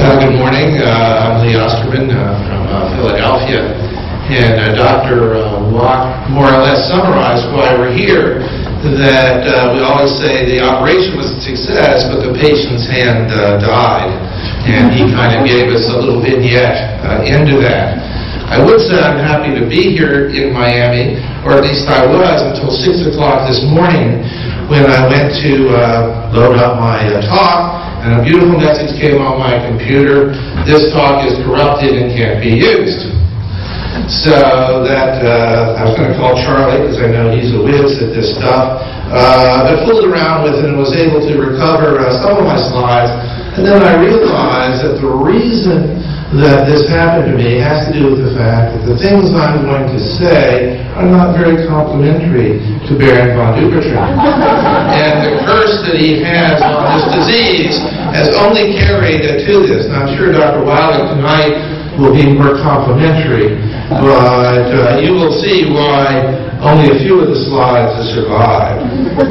Good morning. I'm Lee Osterman from Philadelphia. And Dr. Locke more or less summarized why we're here, that we always say the operation was a success, but the patient's hand died. And he kind of gave us a little vignette into that. I would say I'm happy to be here in Miami, or at least I was until 6 o'clock this morning when I went to load up my talk, and a beautiful message came on my computer: this talk is corrupted and can't be used. So that I was going to call Charlie, because I know he's a whiz at this stuff. I fooled around with it and was able to recover some of my slides, and then I realized that the reason that this happened to me has to do with the fact that the things I'm going to say are not very complimentary to Baron von Dupuytren. And the curse that he has on this disease has only carried to this. And I'm sure Dr. Wiley tonight will be more complimentary, but you will see why only a few of the slides have survived.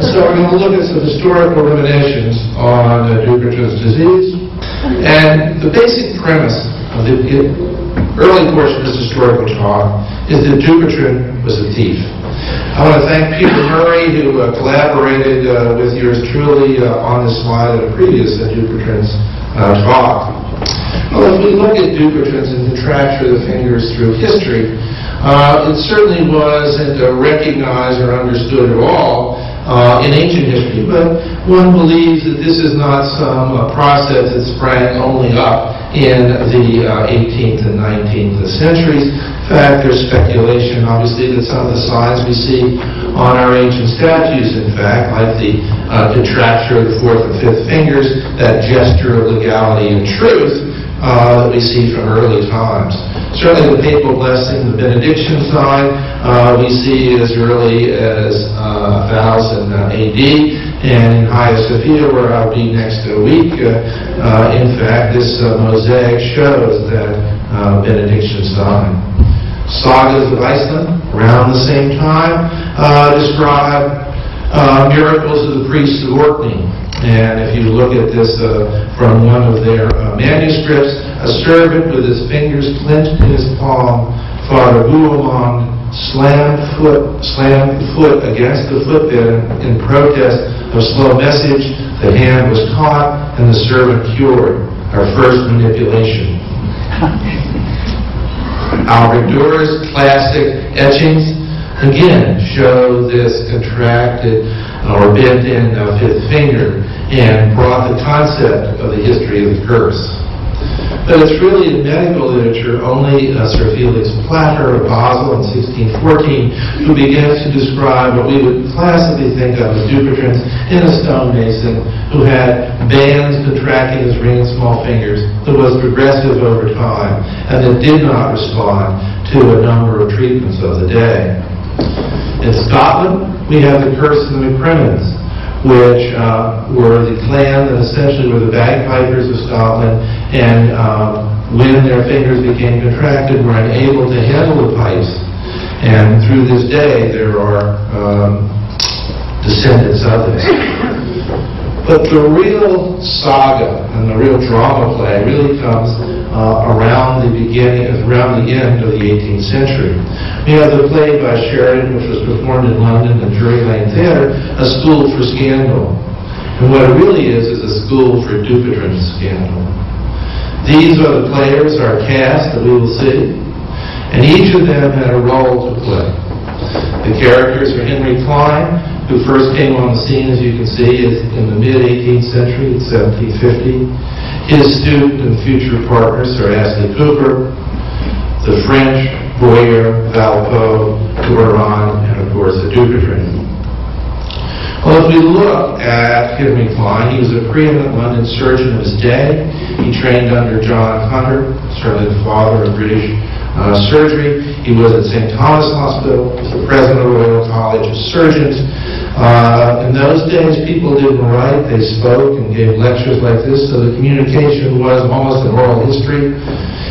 So we're going to look at some historical reminiscence on Dupuytren's disease. And the basic premise of the early portion of this historical talk is that Dupuytren was a thief. I want to thank Peter Murray, who collaborated with yours truly on this slide at a previous Dupuytren's talk. Well, if we look at Dupuytren's and contracture the fingers through history, it certainly wasn't recognized or understood at all in ancient history, but one believes that this is not some process that sprang only up in the 18th and 19th centuries. In fact, there's speculation, obviously, that some of the signs we see on our ancient statues, in fact, like the contracture of the fourth and fifth fingers, that gesture of legality and truth that we see from early times. Certainly the papal blessing, the benediction sign, we see as early as 1000 AD, and in Hagia Sophia, where I'll be next week, in fact, this mosaic shows that benediction sign. Sagas of Iceland, around the same time, describe miracles of the priests of Orkney. And if you look at this from one of their manuscripts, a servant with his fingers clenched in his palm, Father Guillemond slammed the foot against the footbed in protest of slow message. The hand was caught and the servant cured. Our first manipulation. Albert Durer's classic etchings again show this contracted or bent-in fifth finger and brought the concept of the history of the curse. But it's really in medical literature only Sir Felix Platter of Basel in 1614 who begins to describe what we would classically think of as Dupuytren's in a stonemason who had bands contracting his ring and small fingers that was progressive over time and that did not respond to a number of treatments of the day. In Scotland, we have the curse of the MacCrimmons, which were the clan that essentially were the bagpipers of Scotland, and when their fingers became contracted, were unable to handle the pipes. And through this day, there are descendants of this. But the real saga and the real drama play really comes around the end of the 18th century. We have the play by Sheridan, which was performed in London at Drury Lane Theatre, A School for Scandal. And what it really is a school for Dupuytren's scandal. These are the players, our cast, that we will see, and each of them had a role to play. The characters are Henry Cline, who first came on the scene, as you can see, in the mid-18th century, in 1750. His student and future partners are Astley Cooper, the French, Boyer, Valpo, Touron, and of course the Dupuytren. Well, if we look at Henry Cline, he was a preeminent London surgeon of his day. He trained under John Hunter, certainly the father of British surgery. He was at St. Thomas Hospital, was the president of the Royal College of Surgeons. In those days, people didn't write, they spoke and gave lectures like this, so the communication was almost an oral history.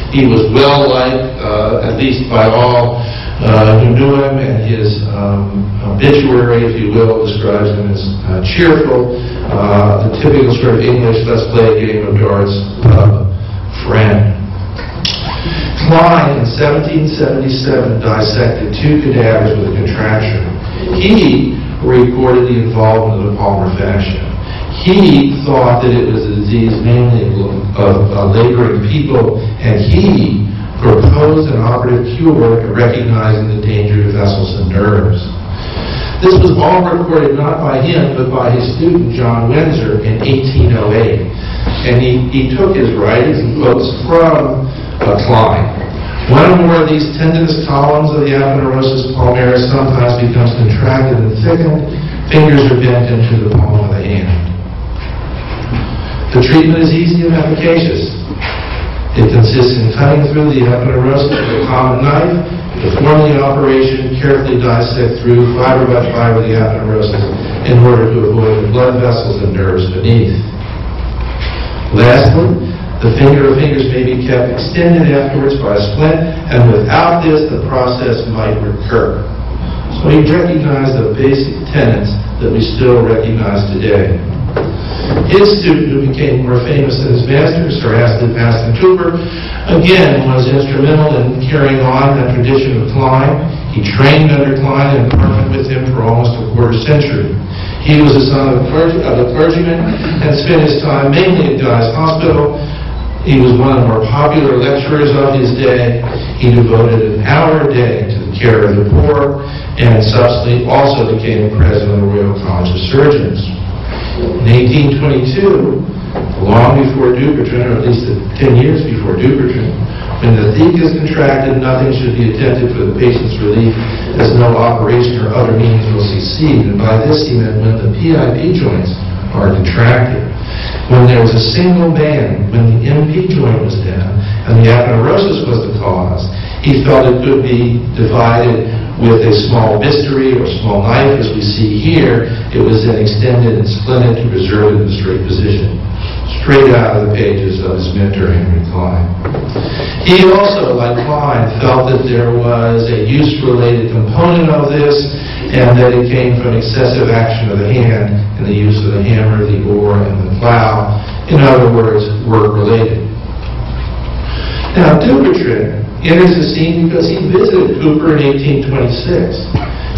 He was well-liked, at least by all who knew him, and his obituary, if you will, describes him as cheerful, the typical sort of English, let's play a game of darts friend. Cline in 1777 dissected 2 cadavers with a contracture. He reported the involvement of the palmar fascia. He thought that it was a disease mainly of laboring people, and he proposed an operative cure recognizing the danger to vessels and nerves. This was all recorded not by him, but by his student, John Windsor, in 1808. And he took his writings and quotes from Cline. One or more of these tendinous columns of the aponeurosis palmaris sometimes becomes contracted and thickened. Fingers are bent into the palm of the hand. The treatment is easy and efficacious. It consists in cutting through the aponeurosis with a common knife. Perform the operation, carefully dissect through fiber by fiber the aponeurosis in order to avoid the blood vessels and nerves beneath. Lastly, the finger or fingers may be kept extended afterwards by a splint, and without this, the process might recur. So he recognized the basic tenets that we still recognize today. His student, who became more famous than his master, Sir Aston Cooper, again was instrumental in carrying on that tradition of Cline. He trained under Cline and partnered with him for almost a quarter century. He was the son of a clergyman and spent his time mainly at Guy's Hospital. He was one of the more popular lecturers of his day. He devoted an hour a day to the care of the poor, and subsequently also became president of the Royal College of Surgeons. In 1822, long before Dupuytren, or at least 10 years before Dupuytren, when the theca is contracted, nothing should be attempted for the patient's relief, as no operation or other means will succeed. And by this he meant when the PIP joints are contracted. When there was a single band, when the MP joint was down, and the aponeurosis was the cause, he felt it could be divided with a small bisturi or small knife, as we see here. It was then extended and splinted to preserve it in a straight position. Straight out of the pages of his mentor, Henry Cline. He also, like Cline, felt that there was a use-related component of this, and that it came from excessive action of the hand and the use of the hammer, the oar, and the plow. In other words, work-related. Now, Dupuytren enters the scene because he visited Cooper in 1826.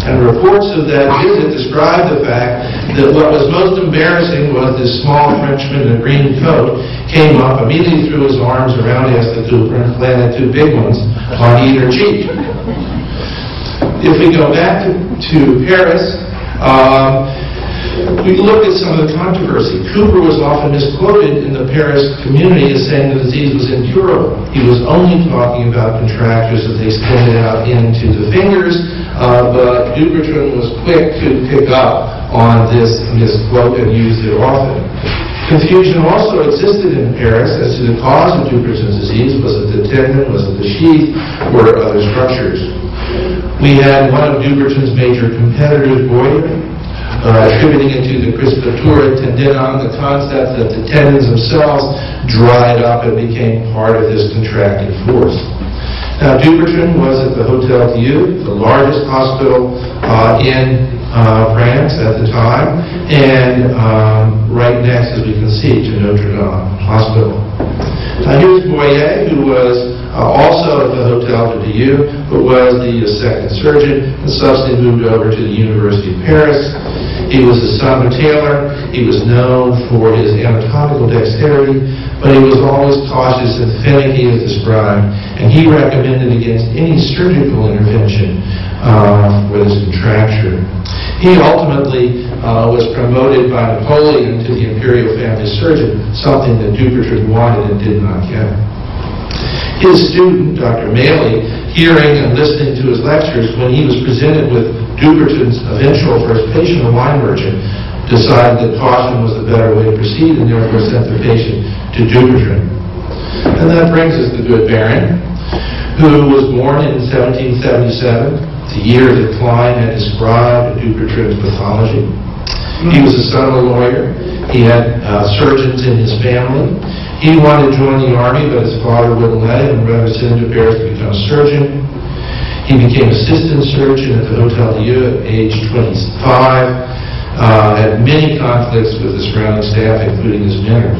And reports of that visit describe the fact that what was most embarrassing was this small Frenchman in a green coat came up, immediately threw his arms around Aston Cooper and planted 2 big ones on either cheek. If we go back to Paris, we look at some of the controversy. Cooper was often misquoted in the Paris community as saying the disease was incurable. He was only talking about contractures that they extended out into the fingers, but Dupuytren was quick to pick up on this misquote and used it often. Confusion also existed in Paris as to the cause of Dupuytren's disease. Was it the tendon, was it the sheath, or other structures? We had one of Dupuytren's major competitors, Boyer, attributing it to the crispatura tendinum, the concept that the tendons themselves dried up and became part of this contracting force. Now, Dupuytren was at the Hotel Dieu, the largest hospital in France at the time, and right next, as we can see, to Notre Dame Hospital. Now, here's Boyer, who was also at the Hotel Dieu, but was the second surgeon, and subsequently moved over to the University of Paris. He was the son of a tailor. He was known for his anatomical dexterity, but he was always cautious and finicky as described, and he recommended against any surgical intervention for this contracture. He ultimately was promoted by Napoleon to the imperial family surgeon, something that Dupuytren wanted and did not get. His student, Dr. Maley, hearing and listening to his lectures when he was presented with Dupuytren's eventual first patient, a wine merchant, decided that caution was the better way to proceed and therefore sent the patient to Dupuytren. And that brings us to the good Baron, who was born in 1777, the year that Cline had described Dupuytren's pathology. He was the son of a lawyer. He had surgeons in his family. He wanted to join the army, but his father wouldn't let him, and rather sent him to Paris to become a surgeon. He became assistant surgeon at the Hotel Dieu at age 25, had many conflicts with the surrounding staff, including his mentor.